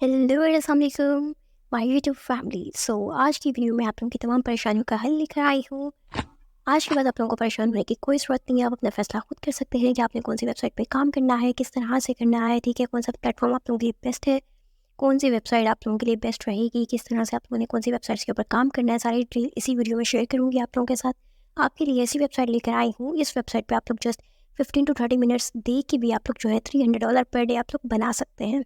Hello अस्सलाम वालेकुम my YouTube family. आज की वीडियो में आप लोगों की तमाम परेशानियों का हल लेकर आई हूँ। आज के बाद आप लोगों को परेशान होने की कोई ज़रूरत नहीं है। आप अपना फैसला खुद कर सकते हैं कि आपने कौन सी वेबसाइट पे काम करना है, किस तरह से करना है, ठीक है, कौन सा प्लेटफॉर्म आप लोगों के लिए बेस्ट है, कौन सी वेबसाइट आप लोगों के लिए बेस्ट रहेगी, किस तरह से आप लोगों ने कौन सी वेबसाइट्स के ऊपर काम करना है। सारी डिटेल इसी वीडियो में शेयर करूँगी आप लोगों के साथ। आपके लिए ऐसी वेबसाइट लेकर आई हूँ। इस वेबसाइट पर आप लोग जस्ट 15 to 30 मिनट्स दे के भी आप लोग जो है $300 पर डे आप लोग बना सकते हैं।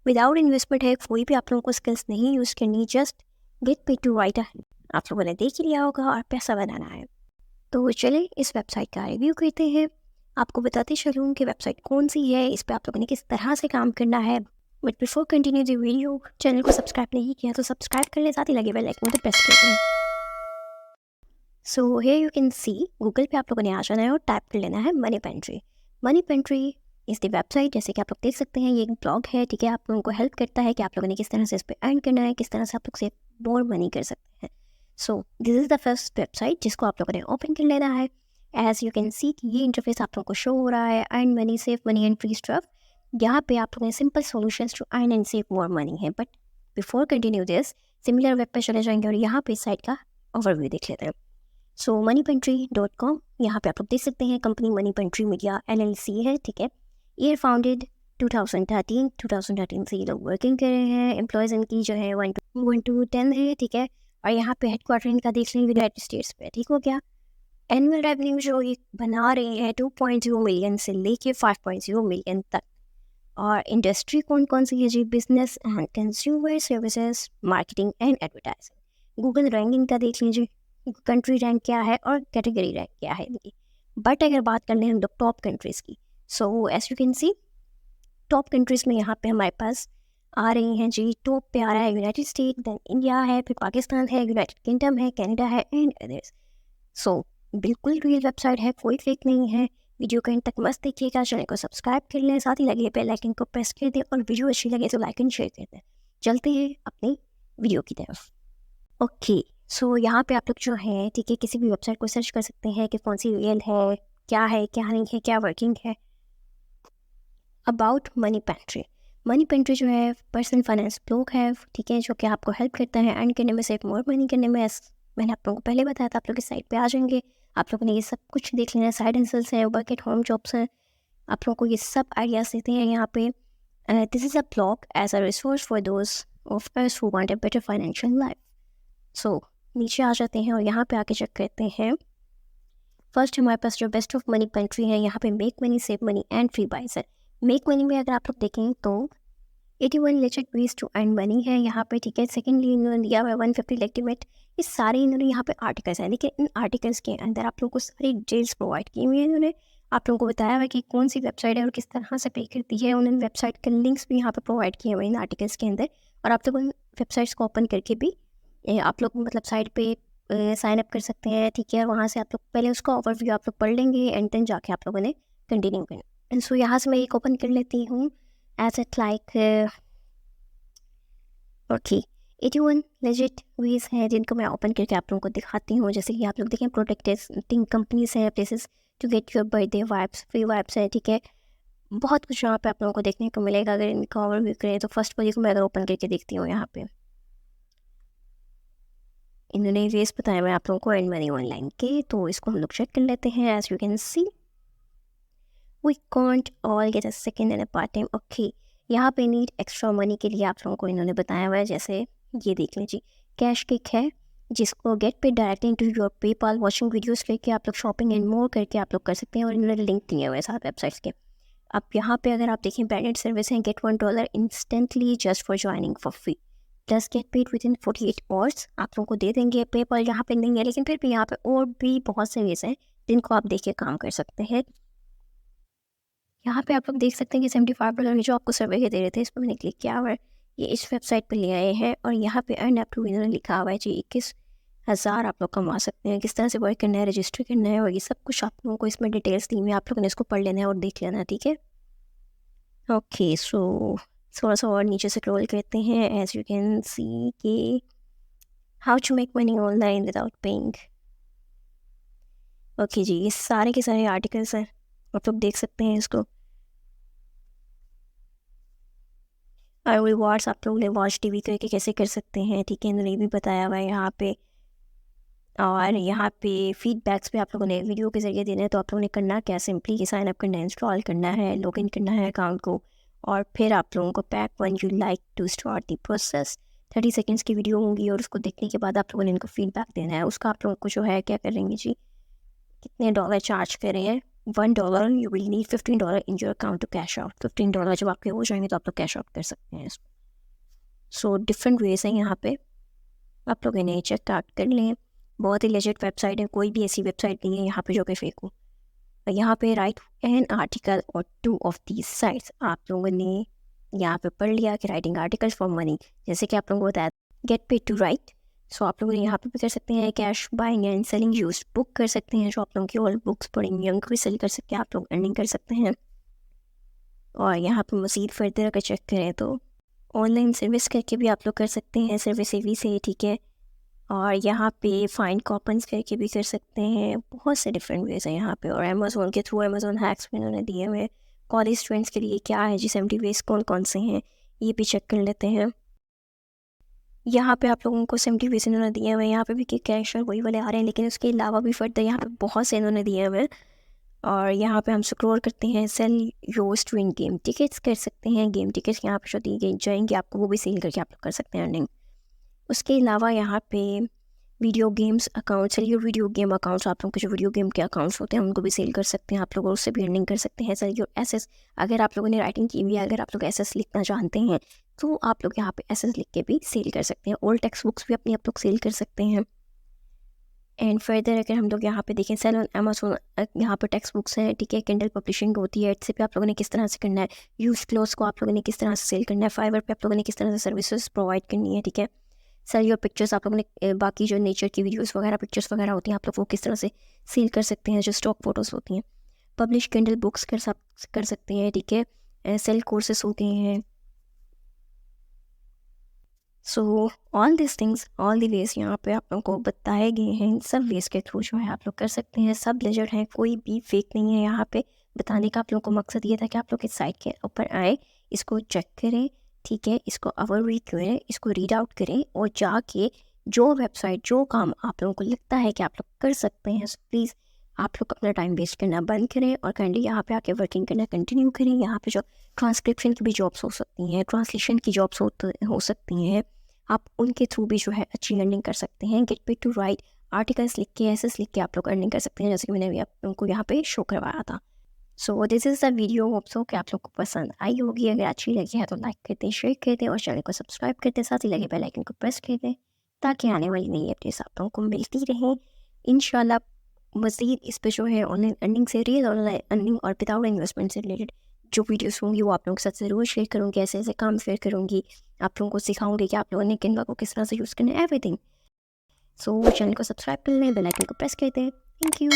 विदाउट इन्वेस्टमेंट है, कोई भी आप लोगों को स्किल्स नहीं यूज़ करनी, जस्ट गेट पे टू राइट। आप लोगों ने देख ही लिया होगा और पैसा बनाना है। तो चलिए इस वेबसाइट का रिव्यू करते हैं। आपको बताते चलूँ कि वेबसाइट कौन सी है, इस पर आप लोगों ने किस तरह से काम करना है। But before continue the video, channel को सब्सक्राइब नहीं किया तो सब्सक्राइब कर ले, साथ ही लगे बेल आइकन को प्रेस कर दें। So here you can C, Google पे आप लोगों ने आ जाना है और टाइप कर लेना है मनी पेंट्री। मनी पेंट्री इस द वेबसाइट। जैसे कि आप लोग देख सकते हैं ये एक ब्लॉग है, ठीक है। आप लोगों को हेल्प करता है कि आप लोगों ने किस तरह से इस पर अर्न करना है, किस तरह से आप लोग से मोर मनी कर सकते हैं। So this is the first website जिसको आप लोगों ने ओपन कर लेना है। एज यू कैन सी कि ये इंटरफेस आप लोगों को शो हो रहा है, earn money, save money and free stuff. यहाँ पे आप लोगों ने simple solutions to earn and save more money है। But before continue this, similar web पर चले जाएंगे और यहाँ पे इस साइट का ओवरव्यू देख लेते हैं। सो moneypantry.com, यहाँ पे आप लोग देख सकते हैं कंपनी मनीपेंट्री मीडिया LLC है, ठीक है। ईयर फाउंडेड 2013 से ये लोग वर्किंग कर रहे हैं। एम्प्लॉयज़ इनकी जो है 1 to 10 है, ठीक है। और यहाँ पे हेडक्वार्टर इनका देख लें यूनाइटेड स्टेट्स पे, ठीक हो गया। एनुअल रेवेन्यू जो ये बना रहे हैं 2.0 मिलियन से लेके 5.0 मिलियन तक। और इंडस्ट्री कौन कौन सी है जी? Business and consumer services, marketing and advertising. Google ranking का देख लीजिए, कंट्री रैंक क्या है और कैटेगरी रैंक क्या है इनकी। बट अगर बात कर लें हम लोग टॉप कंट्रीज़ की, so as you can see top countries में यहाँ पे हमारे पास आ रही हैं जी। टॉप पे आ रहा है यूनाइटेड स्टेट, देन इंडिया है, फिर पाकिस्तान है, यूनाइटेड किंगडम है, कनाडा है एंड अदर्स। सो बिल्कुल रियल वेबसाइट है, कोई फेक नहीं है। वीडियो को एंड तक मस्त देखिएगा, चैनल को सब्सक्राइब कर लें, साथ ही लगे बेल आइकन को प्रेस कर दें और वीडियो अच्छी लगे तो लाइक एंड शेयर कर दें। चलते हैं अपनी वीडियो की तरफ। ओके, सो यहाँ पे आप लोग जो है, ठीक है, किसी भी वेबसाइट को सर्च कर सकते हैं कि कौन सी रियल है, क्या नहीं है, क्या वर्किंग है। अबाउट मनी पेंट्री जो है पर्सनल फाइनेंस ब्लॉग है, ठीक है, जो कि आपको हेल्प करता है अर्न करने में, सेव मोर मनी करने में। मैंने आप लोगों को पहले बताया था, आप लोग इस साइट पे आ जाएंगे, आप लोगों ने ये सब कुछ देख लेना है। साइड हसल्स हैं, वर्क एट होम जॉब्स हैं, आप लोगों को ये सब आइडियाज़ देते हैं यहाँ पे। This is a blog as a resource for those of us who want a better financial life. So नीचे आ जाते हैं और यहाँ पे आके चेक करते हैं। फर्स्ट हमारे पास जो बेस्ट ऑफ मनी पेंट्री है, यहाँ पे make money, save money and freebies है। मेक मनी में अगर आप लोग देखें तो 81 legit ways to earn money है यहाँ पे, ठीक है। सेकेंडली इन्होंने दिया हुआ 150 लेजिटिमेट। ये सारे इन्होंने यहाँ पे आर्टिकल्स हैं, लेकिन इन आर्टिकल्स के अंदर आप लोगों को सारी डिटेल्स प्रोवाइड की हुई है। इन्होंने आप लोगों को बताया हुआ कि कौन सी वेबसाइट है और किस तरह से पे करती है। उन्होंने वेबसाइट के लिंक्स भी यहाँ पे प्रोवाइड किए हुए इन आर्टिकल्स के अंदर। और आप लोग उन वेबसाइट्स को ओपन करके भी आप लोग मतलब साइट पे साइन अप कर सकते हैं, ठीक है। वहाँ से आप लोग पहले उसका ओवरव्यू आप लोग पढ़ लेंगे एंड देन जाके आप लोगों ने कंटिन्यू करना। सो यहाँ से मैं एक ओपन कर लेती हूँ as at like okay 81 legit ways हैं जिनको मैं ओपन करके आप लोगों को दिखाती हूँ। जैसे कि आप लोग देखें, प्रोटेक्टिंग कंपनीज हैं, places to get your birthday vibes, free vibes है, ठीक है। बहुत कुछ यहाँ पे आप लोगों को देखने को मिलेगा अगर इनका ओवरव्यू करें तो। फर्स्ट पेज को मैं अगर ओपन करके देखती हूँ, यहाँ पे इन्होंने वेज बताया मैं आप लोगों को अर्न मनी ऑनलाइन के, तो इसको हम लोग चेक कर लेते हैं। As you can see we can't all get a second and a part time. Okay, यहाँ पे नीड एक्स्ट्रा मनी के लिए आप लोगों को इन्होंने बताया हुआ है। जैसे ये देख लीजिए, कैश किक है जिसको गेट पे directly into your PayPal, watching videos करके आप लोग शॉपिंग एंड मोर करके आप लोग कर सकते हैं। और इन्होंने लिंक दिए हुए हैं साथ वेबसाइट्स के। अब यहाँ पे अगर आप देखें, ब्रांडेड सर्विस है, get $1 instantly just for joining for free, plus get paid within 48 hours. आप लोगों को दे देंगे। पेपाल यहाँ पे नहीं है, लेकिन फिर भी यहाँ पे और भी बहुत से वेज हैं जिनको आप देख के काम कर सकते हैं। यहाँ पे आप लोग देख सकते हैं कि $75 जो आपको सर्वे के दे रहे थे, इस पर मैंने क्लिक किया और ये इस वेबसाइट पे ले आए हैं। और यहाँ पे अर्न अप टू इन्होंने लिखा हुआ है जी 21,000 आप लोग कमा सकते हैं। किस तरह से वर्क करना है, रजिस्टर करना है, और ये सब कुछ आप लोगों को इसमें डिटेल्स दी हुई है। आप लोगों ने इसको पढ़ लेना है और देख लेना है, ठीक है। ओके, सो थोड़ा सा और नीचे से स्क्रॉल करते हैं। एज यू कैन सी कि how to make money online without paying. Okay जी, ये सारे के सारे आर्टिकल्स हैं, आप लोग देख सकते हैं इसको। और रिवॉर्ड्स आप लोगों ने वॉच टीवी करके कैसे कर सकते हैं, ठीक है, इन्होंने ये भी बताया हुआ है यहाँ पे। और यहाँ पे फीडबैक्स भी आप लोगों ने वीडियो के ज़रिए देना है। तो आप लोगों ने करना क्या, सिंपली साइन अप करना है, इंस्टॉल करना है, लॉगिन करना है अकाउंट को, और फिर आप लोगों को pick one you like to start the process 30 seconds की वीडियो होंगी, और उसको देखने के बाद आप लोगों ने इनको फीडबैक देना है। उसका आप लोगों को जो है क्या करेंगे जी, कितने डॉलर चार्ज कर रहे हैं, $1 you will need $15 in your account to cash out. $15 जब आपके हो जाएंगे तो आप लोग कैश आउट कर सकते हैं इसको। सो डिफरेंट वेज हैं यहाँ पे, आप लोग इन्हें चेक आउट कर लें। बहुत ही लेजिट वेबसाइट है, कोई भी ऐसी वेबसाइट नहीं है यहाँ पे जो कि फेक हो। यहाँ पे राइट एन आर्टिकल और 2 ऑफ दीज साइट्स, आप लोगों ने यहाँ पे पढ़ लिया कि राइटिंग आर्टिकल्स फॉर मनी, जैसे कि आप लोगों को बताया गेट पेड टू राइट। सो आप लोग यहाँ पे भी कर सकते हैं cash buying and selling use book कर सकते हैं, जो आप लोगों की ओल्ड बुक्स पढ़ेंगे उनको भी सेल कर सकते हैं, आप लोग अर्निंग कर सकते हैं। और यहाँ पे मज़ीद फर्दर अगर चेक करें तो ऑनलाइन सर्विस करके भी आप लोग कर सकते हैं, सर्विस एवी से, ठीक है। और यहाँ पे फाइंड कॉपन्स करके भी कर सकते हैं, बहुत से डिफरेंट वेज हैं यहाँ पे। और अमेज़ोन के थ्रू अमेज़ोन हैक्स भी उन्होंने दिए हुए। कॉलेज स्टूडेंट्स के लिए क्या है जी, 70 वेज कौन कौन से हैं ये भी चेक कर लेते हैं। यहाँ पे आप लोगों को 70 वेज इन्होंने दिए हुए हैं, यहाँ पे भी कैश और वही वाले आ रहे हैं, लेकिन उसके अलावा भी फर्दर यहाँ पे बहुत से इन्होंने दिए हुए हैं। और यहाँ पे हम स्क्रॉल करते हैं, sell your stream game tickets कर सकते हैं, गेम टिकट्स यहाँ पे जो दी गई जाएंगी आपको, वो भी सेल करके आप लोग कर सकते हैं अर्निंग। उसके अलावा यहाँ पे video games account, sell your video game accounts, आप लोगों के जो वीडियो गेम के अकाउंट्स होते हैं उनको भी सेल कर सकते हैं आप लोग, और उससे भी अर्निंग कर सकते हैं। सेल योर एसेस, अगर आप लोगों ने राइटिंग की हुई है, अगर आप लोग एसेस लिखना चाहते हैं तो आप लोग यहाँ पे एसेस लिख के भी सेल कर सकते हैं। ओल्ड टेक्स्ट बुक्स भी अपनी आप लोग सेल कर सकते हैं। एंड फर्दर अगर हम लोग यहाँ पे देखें, सेल ऑन अमेज़न, यहाँ पर टेक्स्ट बुक्स हैं, ठीक है, किंडल पब्लिशिंग होती है, इससे भी आप लोगों ने किस तरह से करना है, यूज क्लोथ्स को आप लोगों ने किस तरह से सेल करना है, फाइवर पे आप लोगों ने किस तरह से सर्विसेज प्रोवाइड करनी है, ठीक है। सेल योर पिक्चर्स, आप लोगों ने बाकी जो नेचर की वीडियोस वगैरह पिक्चर्स वगैरह होती हैं आप लोग वो किस तरह से सेल कर सकते हैं, जो स्टॉक फोटोज़ होती हैं। पब्लिश किंडल बुक्स कर सकते हैं, ठीक है। सेल कोर्सेस होते हैं। So all this things, all the ways यहाँ पे आप लोगों को बताए गए हैं, इन सब वेज के थ्रू जो है आप लोग कर सकते हैं। सब लेजर हैं, कोई भी फेक नहीं है यहाँ पे। बताने का आप लोगों को मकसद ये था कि आप लोग इस साइट के ऊपर आए, इसको चेक करें, ठीक है, इसको ओवररीड करें, इसको रीड आउट करें, और जाके जो वेबसाइट, जो काम आप लोगों को लगता है कि आप लोग कर सकते हैं, सो प्लीज़ आप लोग अपना टाइम वेस्ट करना बंद करें और काइंडली यहाँ पे आके वर्किंग करना कंटिन्यू करें। यहाँ पे जो ट्रांसक्रिप्शन की भी जॉब्स हो सकती हैं, ट्रांसलेशन की जॉब्स हो सकती हैं, आप उनके थ्रू भी जो है अच्छी अर्निंग कर सकते हैं। Get paid to write articles लिख के, एसेस लिख के आप लोग अर्निंग कर सकते हैं, जैसे कि मैंने अभी आप लोगों को यहाँ पे शो करवाया था। So this is the video, hope so कि आप लोग को पसंद आई होगी। अगर अच्छी लगी है तो लाइक कर दें, शेयर कर दें और चैनल को सब्सक्राइब कर दें, साथ ही लगे बेल आइकन को प्रेस कर दें ताकि आने वाली नई अपडेट्स आप लोगों को मिलती रहें। इंशाल्लाह मज़ीद इस पे जो है ऑनलाइन अर्निंग से, रियल ऑनलाइन अर्निंग और विदाउट इन्वेस्टमेंट से रिलेटेड जो वीडियोस होंगी वो आप लोगों के साथ ज़रूर शेयर करूँगी। ऐसे ऐसे काम शेयर करूँगी, आप लोगों को सिखाऊंगी कि आप लोगों ने कैनवा को किस तरह से यूज़ करना है, एवरीथिंग। सो चैनल को सब्सक्राइब कर लें, बेल आइकन को प्रेस कर दें। Thank you.